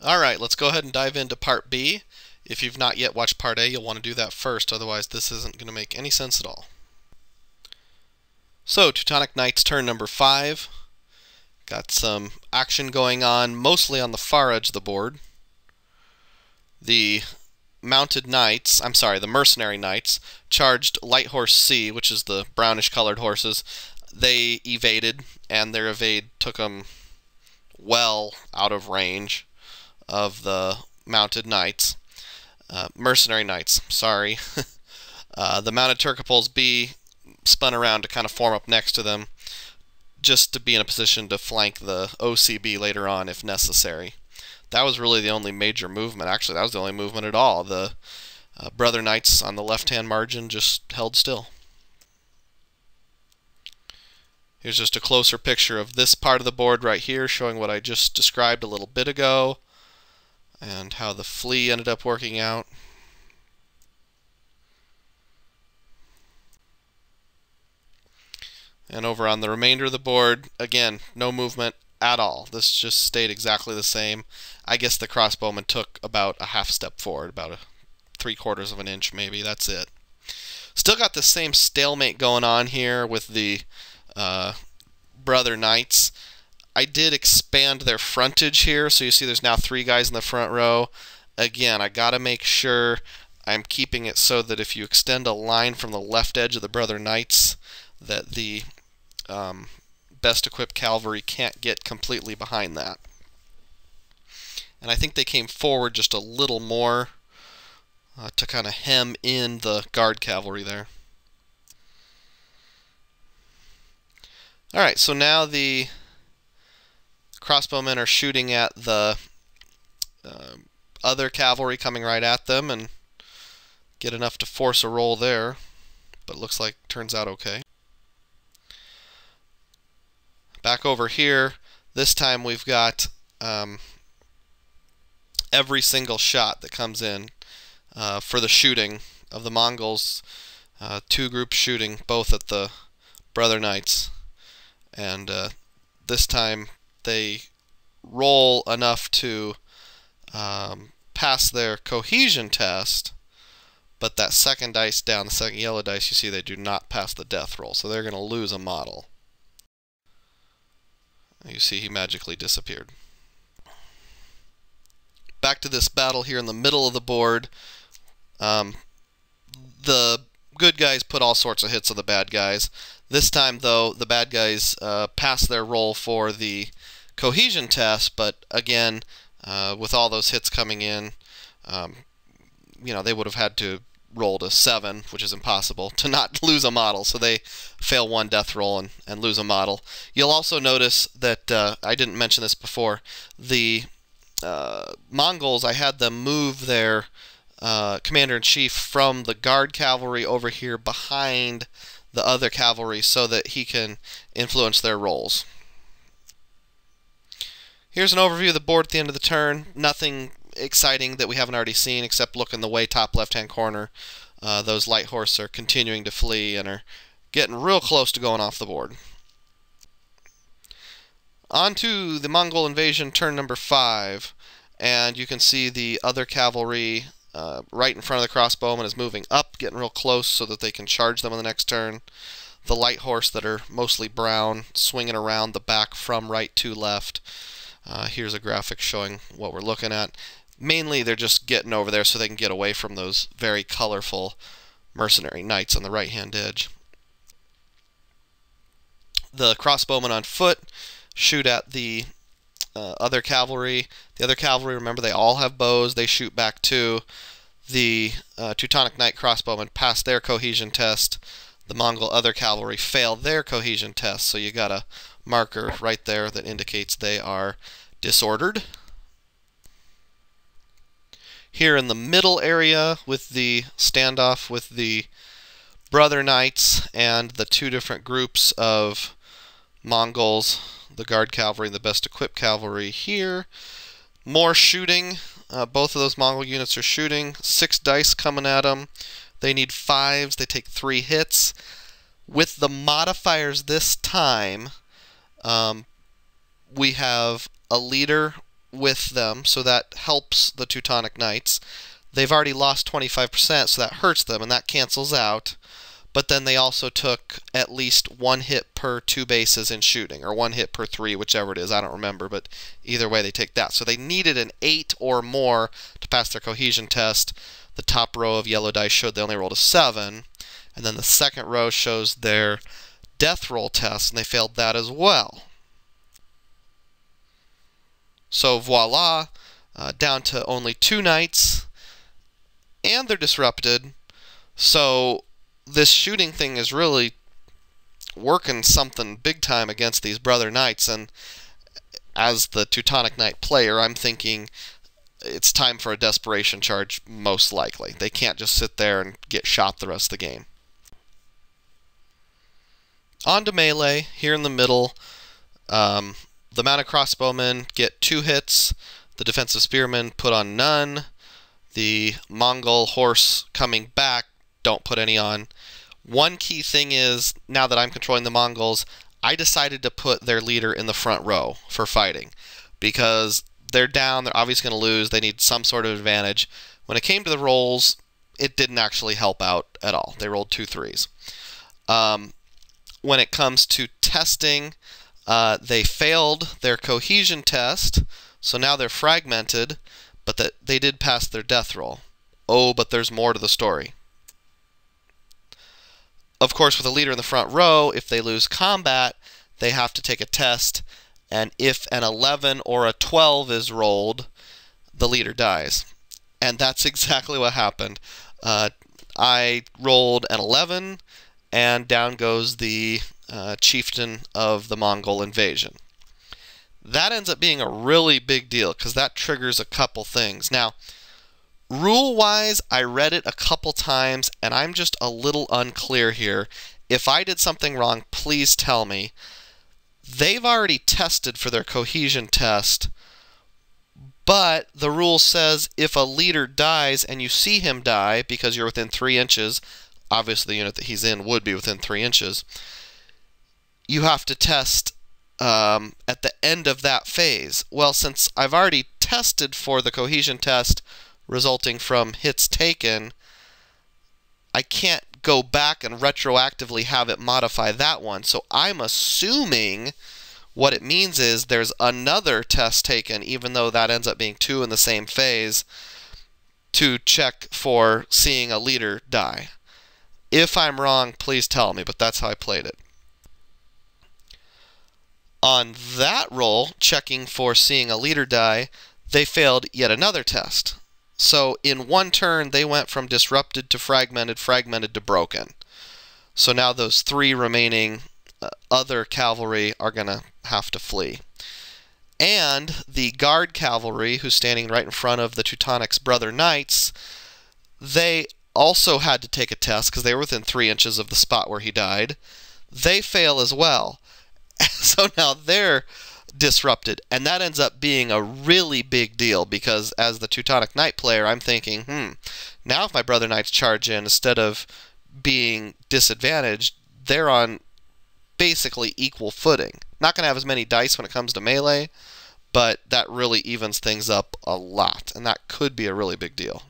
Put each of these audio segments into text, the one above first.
Alright, let's go ahead and dive into Part B. If you've not yet watched Part A, you'll want to do that first, otherwise this isn't going to make any sense at all. So, Teutonic Knights turn number 5. Got some action going on, mostly on the far edge of the board. The the Mercenary Knights, charged Light Horse C, which is the brownish colored horses. They evaded, and their evade took them well out of range of the Mounted Knights. Mercenary Knights, sorry. The Mounted Turcopoles B spun around to kind of form up next to them, just to be in a position to flank the OCB later on if necessary. That was really the only major movement. Actually, that was the only movement at all. The Brother Knights on the left-hand margin just held still. Here's just a closer picture of this part of the board right here, showing what I just described a little bit ago, and how the flea ended up working out. And over on the remainder of the board, again, no movement at all. This just stayed exactly the same. I guess the crossbowman took about a half step forward, about a 3/4 of an inch maybe. That's it. Still got the same stalemate going on here with the Brother Knights. I did expand their frontage here, so you see there's now 3 guys in the front row. Again, I gotta make sure I'm keeping it so that if you extend a line from the left edge of the Brother Knights, that the best equipped cavalry can't get completely behind that. And I think they came forward just a little more to kind of hem in the guard cavalry there. Alright, so now the crossbowmen are shooting at the other cavalry coming right at them and get enough to force a roll there, but looks like turns out okay. Back over here, this time we've got every single shot that comes in for the shooting of the Mongols. 2 groups shooting, both at the Brother Knights. And this time they roll enough to pass their cohesion test, but that second dice down, the second yellow dice, you see they do not pass the death roll, so they're going to lose a model. You see he magically disappeared. Back to this battle here in the middle of the board. The good guys put all sorts of hits on the bad guys. This time, though, the bad guys passed their roll for the cohesion test, but again, with all those hits coming in, you know, they would have had to roll to 7, which is impossible, to not lose a model. So they fail 1 death roll and lose a model. You'll also notice that, I didn't mention this before, the Mongols, I had them move their commander-in-chief from the guard cavalry over here behind the other cavalry so that he can influence their rolls. Here's an overview of the board at the end of the turn. Nothing exciting that we haven't already seen, except look in the way top left-hand corner. Those light horse are continuing to flee and are getting real close to going off the board. On to the Mongol Invasion, turn number 5, and you can see the other cavalry right in front of the crossbowmen is moving up, getting real close so that they can charge them on the next turn. The light horse that are mostly brown swinging around the back from right to left. Here's a graphic showing what we're looking at. Mainly they're just getting over there so they can get away from those very colorful Mercenary Knights on the right-hand edge. The crossbowmen on foot shoot at the other cavalry. The other cavalry, remember, they all have bows. They shoot back too. The Teutonic Knight crossbowmen pass their cohesion test. The Mongol other cavalry fail their cohesion test. So you got a marker right there that indicates they are disordered. Here in the middle area with the standoff with the Brother Knights and the 2 different groups of Mongols, the guard cavalry and the best equipped cavalry here. More shooting. Both of those Mongol units are shooting. 6 dice coming at them. They need 5s. They take 3 hits. With the modifiers this time, we have a leader with them, so that helps the Teutonic Knights. They've already lost 25%, so that hurts them, and that cancels out. But then they also took at least 1 hit per 2 bases in shooting, or 1 hit per 3, whichever it is, I don't remember, but either way they take that. So they needed an 8 or more to pass their cohesion test. The top row of yellow dice showed they only rolled a 7, and then the second row shows their death roll test, and they failed that as well. So voila, down to only 2 knights, and they're disrupted. So this shooting thing is really working something big time against these brother knights, and as the Teutonic Knight player, I'm thinking it's time for a desperation charge, most likely. They can't just sit there and get shot the rest of the game. On to melee, here in the middle. The mounted crossbowmen get 2 hits. The defensive spearmen put on none. The Mongol horse coming back, don't put any on. One key thing is, now that I'm controlling the Mongols, I decided to put their leader in the front row for fighting. Because they're down, they're obviously going to lose, they need some sort of advantage. When it came to the rolls, it didn't actually help out at all. They rolled 2 3s. When it comes to testing, they failed their cohesion test, so now they're fragmented, but that they did pass their death roll. Oh, but there's more to the story. Of course, with a leader in the front row, if they lose combat, they have to take a test, and if an 11 or a 12 is rolled, the leader dies. And that's exactly what happened. I rolled an 11, and down goes the Chieftain of the Mongol Invasion. That ends up being a really big deal, because that triggers a couple things. Now, rule-wise, I read it a couple times, and I'm just a little unclear here. If I did something wrong, please tell me. They've already tested for their cohesion test, but the rule says if a leader dies and you see him die because you're within 3 inches, obviously the unit that he's in would be within 3 inches, you have to test at the end of that phase. Well, since I've already tested for the cohesion test resulting from hits taken, I can't go back and retroactively have it modify that one. So I'm assuming what it means is there's another test taken, even though that ends up being 2 in the same phase, to check for seeing a leader die. If I'm wrong, please tell me, but that's how I played it. On that roll, checking for seeing a leader die, they failed yet another test. So in one turn, they went from disrupted to fragmented, fragmented to broken. So now those 3 remaining other cavalry are going to have to flee. And the guard cavalry, who's standing right in front of the Teutonic's brother knights, they also had to take a test because they were within 3 inches of the spot where he died. They fail as well. So now they're disrupted, and that ends up being a really big deal, because as the Teutonic Knight player, I'm thinking, now if my brother knights charge in, instead of being disadvantaged, they're on basically equal footing. Not going to have as many dice when it comes to melee, but that really evens things up a lot, and that could be a really big deal.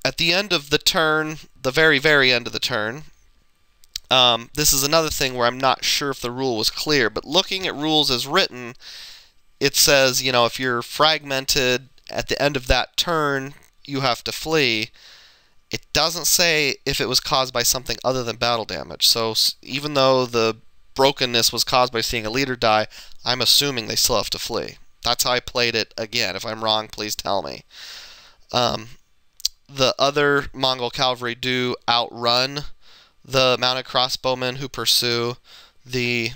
At the end of the turn, the very, very end of the turn, this is another thing where I'm not sure if the rule was clear, but looking at rules as written, it says, you know, if you're fragmented at the end of that turn, you have to flee. It doesn't say if it was caused by something other than battle damage. So even though the brokenness was caused by seeing a leader die, I'm assuming they still have to flee. That's how I played it. Again, if I'm wrong, please tell me. The other Mongol cavalry do outrun the mounted crossbowmen who pursue. The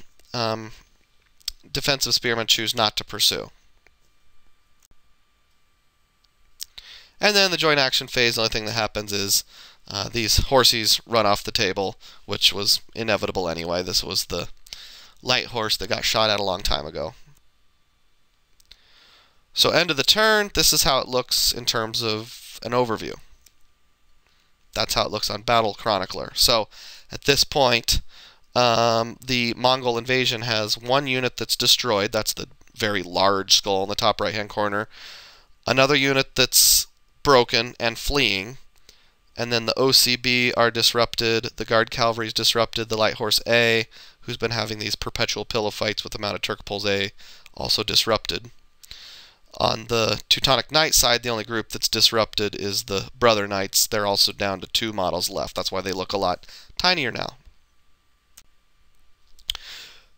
defensive spearmen choose not to pursue. And then the joint action phase, the only thing that happens is these horses run off the table, which was inevitable anyway. This was the light horse that got shot at a long time ago. So end of the turn, this is how it looks in terms of an overview. That's how it looks on Battle Chronicler. So at this point, the Mongol Invasion has one unit that's destroyed. That's the very large skull in the top right-hand corner. Another unit that's broken and fleeing. And then the OCB are disrupted. The Guard Cavalry is disrupted. The Light Horse A, who's been having these perpetual pillow fights with the Mounted Turcopoles A, also disrupted. On the Teutonic Knight side, the only group that's disrupted is the Brother Knights. They're also down to 2 models left. That's why they look a lot tinier now.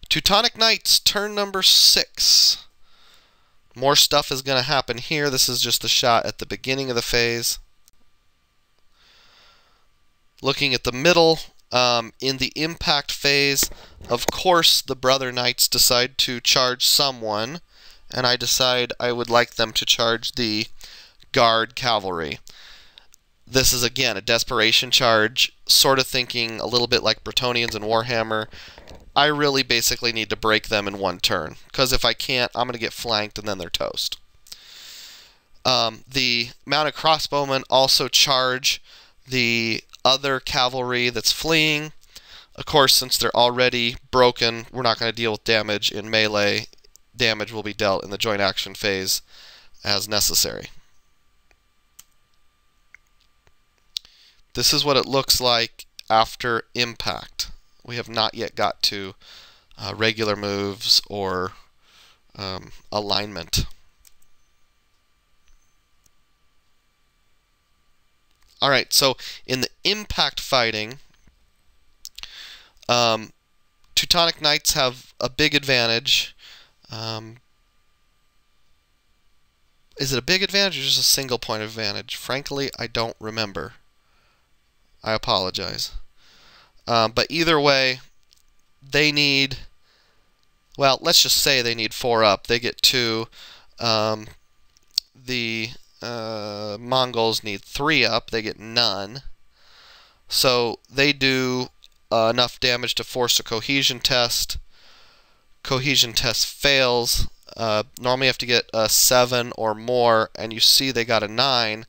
Teutonic Knights, turn number 6. More stuff is going to happen here. This is just the shot at the beginning of the phase. Looking at the middle, in the impact phase, of course the Brother Knights decide to charge someone, and I decide I would like them to charge the Guard Cavalry. This is, again, a desperation charge, sort of thinking a little bit like Bretonnians and Warhammer. I really basically need to break them in one turn, because if I can't, I'm going to get flanked and then they're toast. The Mounted Crossbowmen also charge the other cavalry that's fleeing. Of course, since they're already broken, we're not going to deal with damage in melee. Damage will be dealt in the joint action phase as necessary. This is what it looks like after impact. We have not yet got to regular moves or alignment. Alright, so in the impact fighting, Teutonic Knights have a big advantage. Is it a big advantage or just a single point advantage? Frankly, I don't remember. I apologize. But either way, they need, well, let's just say they need 4 up. They get 2. The Mongols need 3 up. They get none. So they do enough damage to force a cohesion test. Cohesion test fails. Normally you have to get a 7 or more, and you see they got a 9.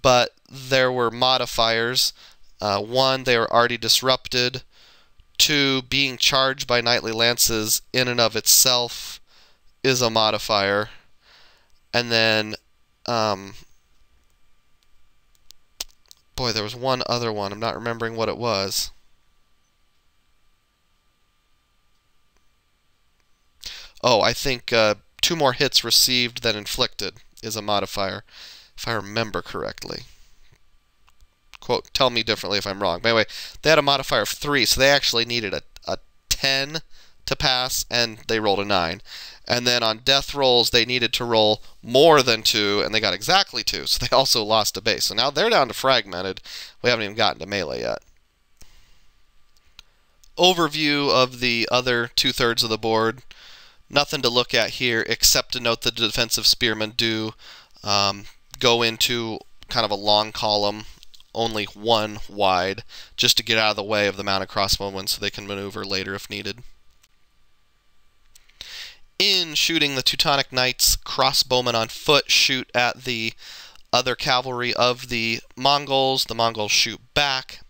But there were modifiers. 1, they were already disrupted. 2, being charged by knightly lances in and of itself is a modifier. And then, boy, there was one other one. I'm not remembering what it was. Oh, I think 2 more hits received than inflicted is a modifier, if I remember correctly. Quote, tell me differently if I'm wrong. But anyway, they had a modifier of 3, so they actually needed a 10 to pass, and they rolled a 9. And then on death rolls, they needed to roll more than 2, and they got exactly 2, so they also lost a base. So now they're down to fragmented. We haven't even gotten to melee yet. Overview of the other 2/3 of the board. Nothing to look at here except to note the defensive spearmen do go into kind of a long column, only 1 wide, just to get out of the way of the mounted crossbowmen so they can maneuver later if needed. In shooting, the Teutonic Knights, crossbowmen on foot shoot at the other cavalry of the Mongols. The Mongols shoot back.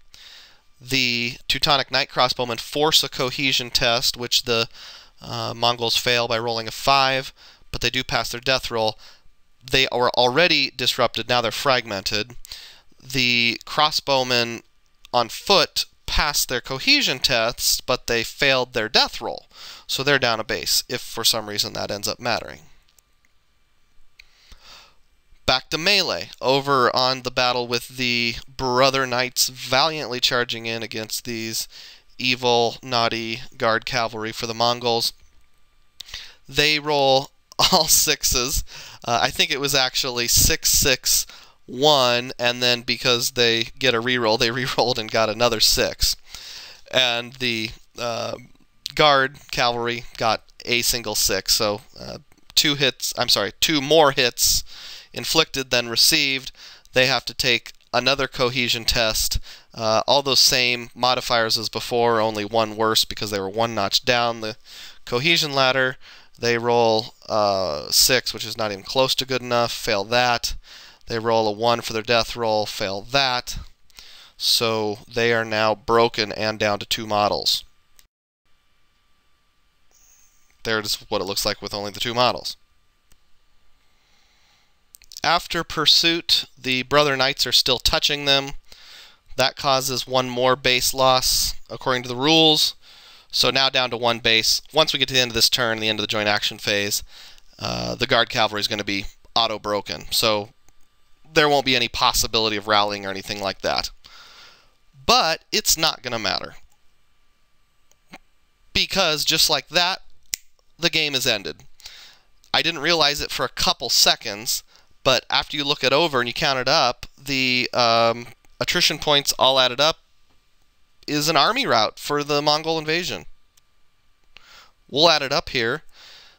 The Teutonic Knight crossbowmen force a cohesion test, which the Mongols fail by rolling a 5, but they do pass their death roll. They are already disrupted, now they're fragmented. The crossbowmen on foot passed their cohesion tests, but they failed their death roll. So they're down a base, if for some reason that ends up mattering. Back to melee. Over on the battle with the Brother Knights valiantly charging in against these evil, naughty guard cavalry for the Mongols. They roll all 6s. I think it was actually 6, 6, 1, and then because they get a reroll, they rerolled and got another 6. And the guard cavalry got a single 6, so 2 more hits inflicted than received. They have to take another cohesion test. All those same modifiers as before, only 1 worse because they were 1 notch down the cohesion ladder. They roll 6, which is not even close to good enough, fail that. They roll a 1 for their death roll, fail that. So they are now broken and down to 2 models. There's what it looks like with only the 2 models. After pursuit, the brother knights are still touching them. That causes 1 more base loss according to the rules. So now down to 1 base. Once we get to the end of this turn, the end of the joint action phase, the guard cavalry is going to be auto-broken. So there won't be any possibility of rallying or anything like that. But it's not going to matter. Because just like that, the game is ended. I didn't realize it for a couple seconds, but after you look it over and you count it up, the attrition points all added up is an army rout for the Mongol invasion. We'll add it up here.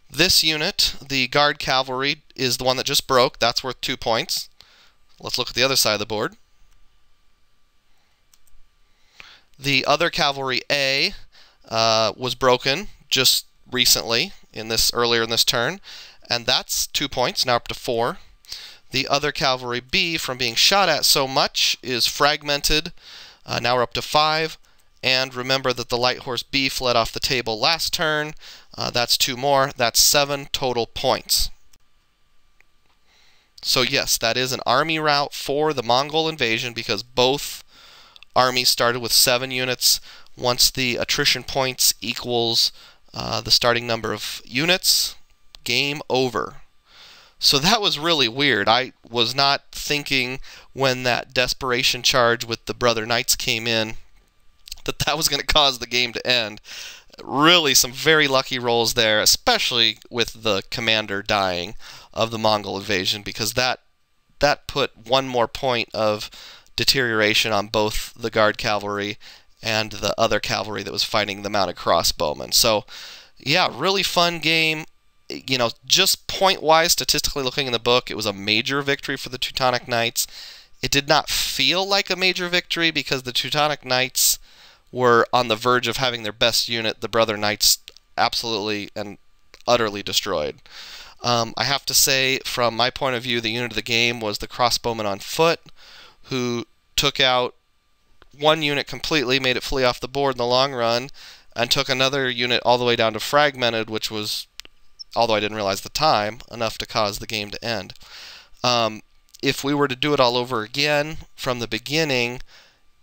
This unit, the guard cavalry, is the one that just broke. That's worth 2 points. Let's look at the other side of the board. The other cavalry A was broken just recently earlier in this turn, and that's 2 points, now up to 4. The other cavalry B, from being shot at so much, is fragmented. Now we're up to 5. And remember that the light horse B fled off the table last turn. That's 2 more. That's 7 total points. So yes, that is an army rout for the Mongol invasion because both armies started with 7 units. Once the attrition points equals the starting number of units, game over. So that was really weird. I was not thinking when that desperation charge with the brother knights came in that was going to cause the game to end. Really some very lucky rolls there, especially with the commander dying of the Mongol invasion, because that put 1 more point of deterioration on both the guard cavalry and the other cavalry that was fighting the mounted crossbowmen. So yeah, really fun game. You know, just point-wise, statistically looking in the book, it was a major victory for the Teutonic Knights. It did not feel like a major victory because the Teutonic Knights were on the verge of having their best unit, the brother knights, absolutely and utterly destroyed. I have to say, from my point of view, the unit of the game was the crossbowman on foot, who took out 1 unit completely, made it flee off the board in the long run, and took another unit all the way down to fragmented, which was, although I didn't realize the time, enough to cause the game to end. If we were to do it all over again from the beginning,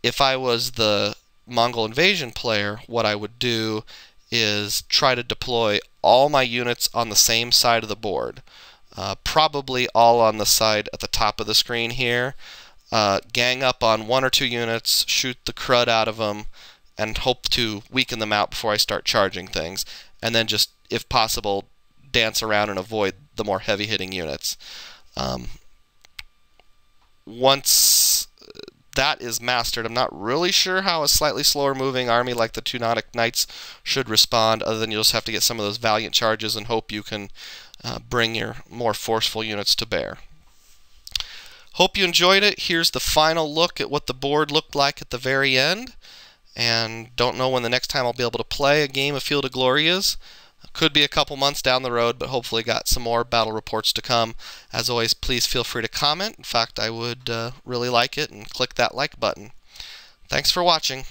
if I was the Mongol invasion player, what I would do is try to deploy all my units on the same side of the board. Probably all on the side at the top of the screen here. Gang up on 1 or 2 units, shoot the crud out of them, and hope to weaken them out before I start charging things. And then just, if possible, dance around and avoid the more heavy-hitting units. Once that is mastered, I'm not really sure how a slightly slower-moving army like the Teutonic Knights should respond, other than you'll just have to get some of those valiant charges and hope you can bring your more forceful units to bear. Hope you enjoyed it. Here's the final look at what the board looked like at the very end. And don't know when the next time I'll be able to play a game of Field of Glory is. Could be a couple months down the road, but hopefully got some more battle reports to come. As always, please feel free to comment. In fact, I would really like it, and click that like button. Thanks for watching.